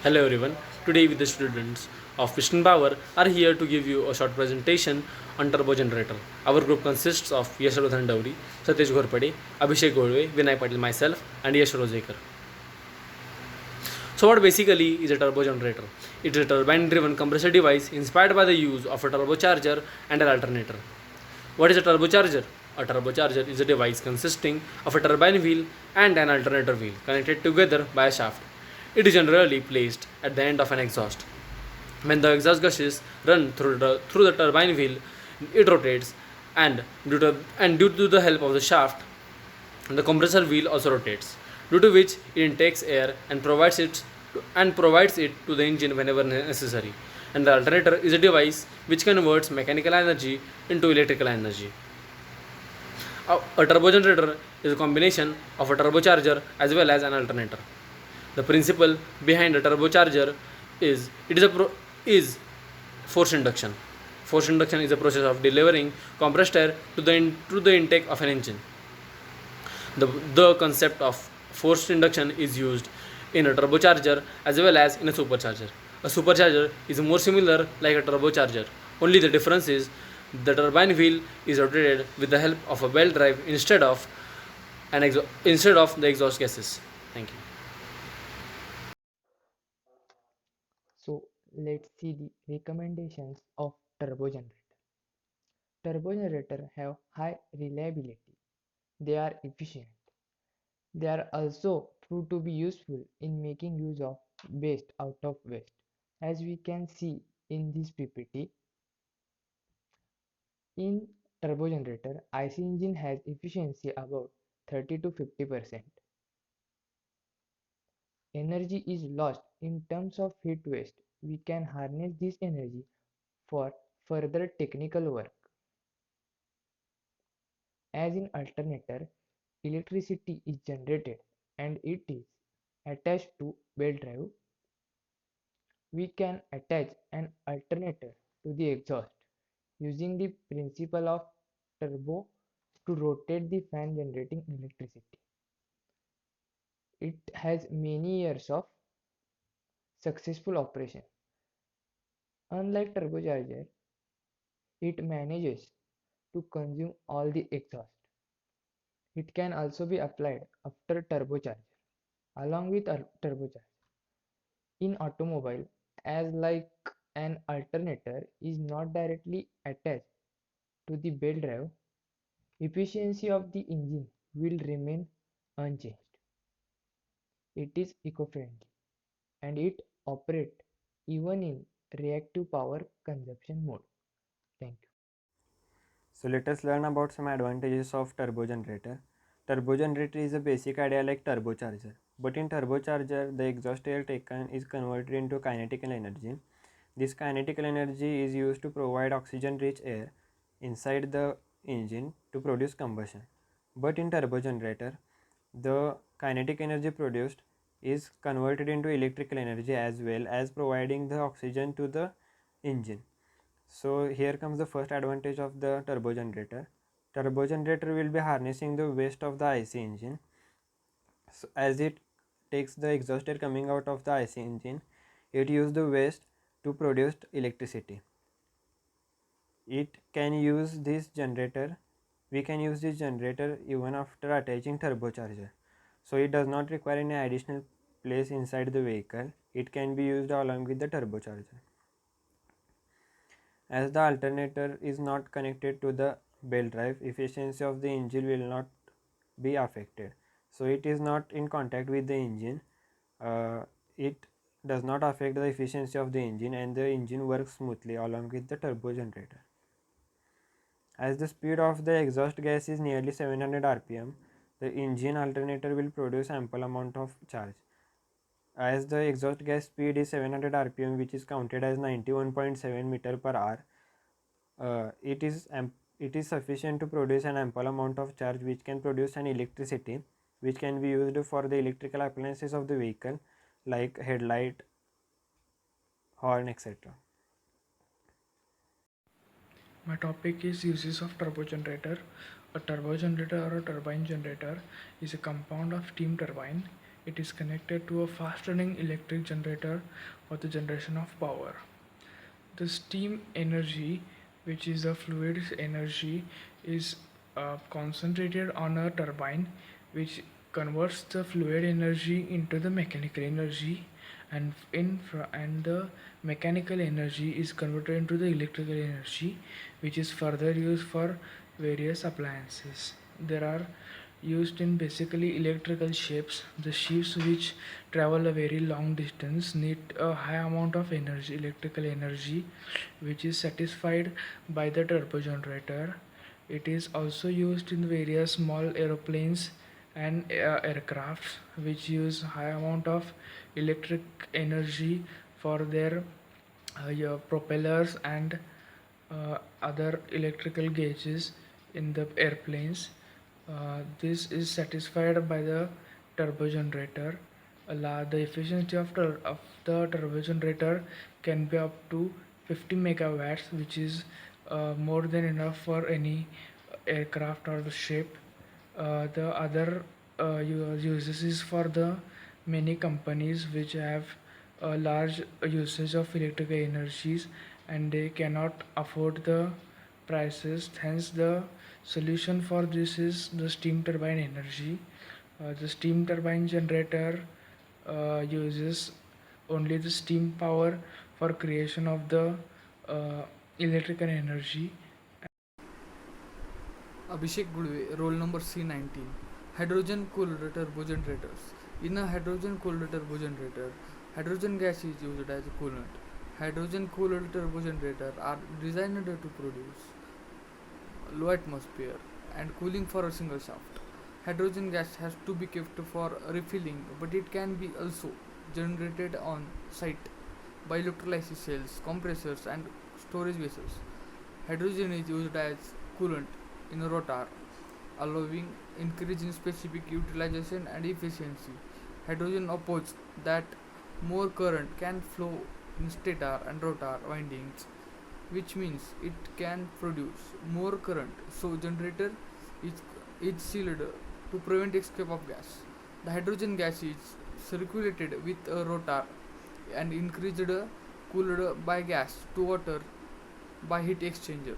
Hello everyone. Today with the students of Piston Power are here to give you a short presentation on turbo generator. Our group consists of Yashodhan Dowri, Satish Ghorpade, Abhishek Golwe, Vinay Patil, myself and Yash Rozekar. So what basically is a turbo generator? It is a turbine driven compressor device inspired by the use of a turbocharger and an alternator. What is a turbocharger? A turbocharger is a device consisting of a turbine wheel and an alternator wheel connected together by a shaft. It is generally placed at the end of an exhaust. When the exhaust gases run through the turbine wheel, it rotates, and due to the help of the shaft, the compressor wheel also rotates, due to which it takes air and provides it to the engine whenever necessary. And the alternator is a device which converts mechanical energy into electrical energy. A turbo generator is a combination of a turbocharger as well as an alternator. The principle behind a turbocharger is forced induction. Forced induction is a process of delivering compressed air to the intake of an engine. The concept of forced induction is used in a turbocharger as well as in a supercharger. A supercharger is more similar like a turbocharger. Only the difference is the turbine wheel is rotated with the help of a belt drive instead of the exhaust gases. Thank you. So let's see the recommendations of turbo generator. Turbo generator have high reliability. They are efficient. They are also proved to be useful in making use of waste out of waste. As we can see in this PPT, in turbo generator, IC engine has efficiency about 30 to 50%. Energy is lost in terms of heat waste. We can harness this energy for further technical work. As in alternator, electricity is generated and it is attached to belt drive. We can attach an alternator to the exhaust using the principle of turbo to rotate the fan generating electricity. It has many years of successful operation. Unlike turbocharger, it manages to consume all the exhaust. It can also be applied after turbocharger along with a turbocharger. In automobile, as like an alternator is not directly attached to the belt drive, efficiency of the engine will remain unchanged. It is eco-friendly and it operates even in reactive power consumption mode. Thank you. So let us learn about some advantages of turbo generator. Turbo generator is a basic idea like turbocharger, but in turbocharger the exhaust air taken is converted into kinetical energy. This kinetical energy is used to provide oxygen rich air inside the engine to produce combustion. But in turbo generator, the kinetic energy produced is converted into electrical energy as well as providing the oxygen to the engine. So here comes the first advantage of the turbo generator. Turbo generator will be harnessing the waste of the IC engine. So as it takes the exhaust air coming out of the IC engine, it uses the waste to produce electricity. It can use this generator. We can use this generator even after attaching turbocharger. So it does not require any additional place inside the vehicle. It can be used along with the turbocharger. As the alternator is not connected to the belt drive, efficiency of the engine will not be affected. So it is not in contact with the engine. It does not affect the efficiency of the engine and the engine works smoothly along with the turbo generator. As the speed of the exhaust gas is nearly 700 rpm, the engine alternator will produce ample amount of charge. As the exhaust gas speed is 700 rpm, which is counted as 91.7 meter per hour, it is sufficient to produce an ample amount of charge which can produce an electricity which can be used for the electrical appliances of the vehicle like headlight, horn, etc. My topic is uses of turbo generator. A turbo generator or a turbine generator is a compound of steam turbine. It is connected to a fast running electric generator for the generation of power. The steam energy, which is the fluid energy, is concentrated on a turbine which converts the fluid energy into the mechanical energy, and and the mechanical energy is converted into the electrical energy, which is further used for various appliances. There are used in basically electrical ships. The ships which travel a very long distance need a high amount of energy, electrical energy, which is satisfied by the turbo generator. It is also used in various small aeroplanes and aircrafts which use high amount of electric energy for their propellers and other electrical gauges in the airplanes. This is satisfied by the turbo generator. The efficiency of the turbo generator can be up to 50 megawatts, which is more than enough for any aircraft or the ship. The other uses is for the many companies which have a large usage of electrical energies and they cannot afford the prices. Hence, the solution for this is the steam turbine energy. The steam turbine generator uses only the steam power for creation of the electrical energy. Abhishek Gudve, roll number C19. Hydrogen cooled turbo generators. In a hydrogen cooled turbo generator, hydrogen gas is used as a coolant. Hydrogen cooled turbo generators are designed to produce low atmosphere and cooling for a single shaft. Hydrogen gas has to be kept for refilling, but it can be also generated on site by electrolysis cells, compressors, and storage vessels. Hydrogen is used as coolant in a rotor, allowing increase in specific utilization and efficiency. Hydrogen opposes that more current can flow in stator and rotor windings, which means it can produce more current. So generator is sealed to prevent escape of gas. The hydrogen gas is circulated with a rotor and increased cooled by gas to water by heat exchanger.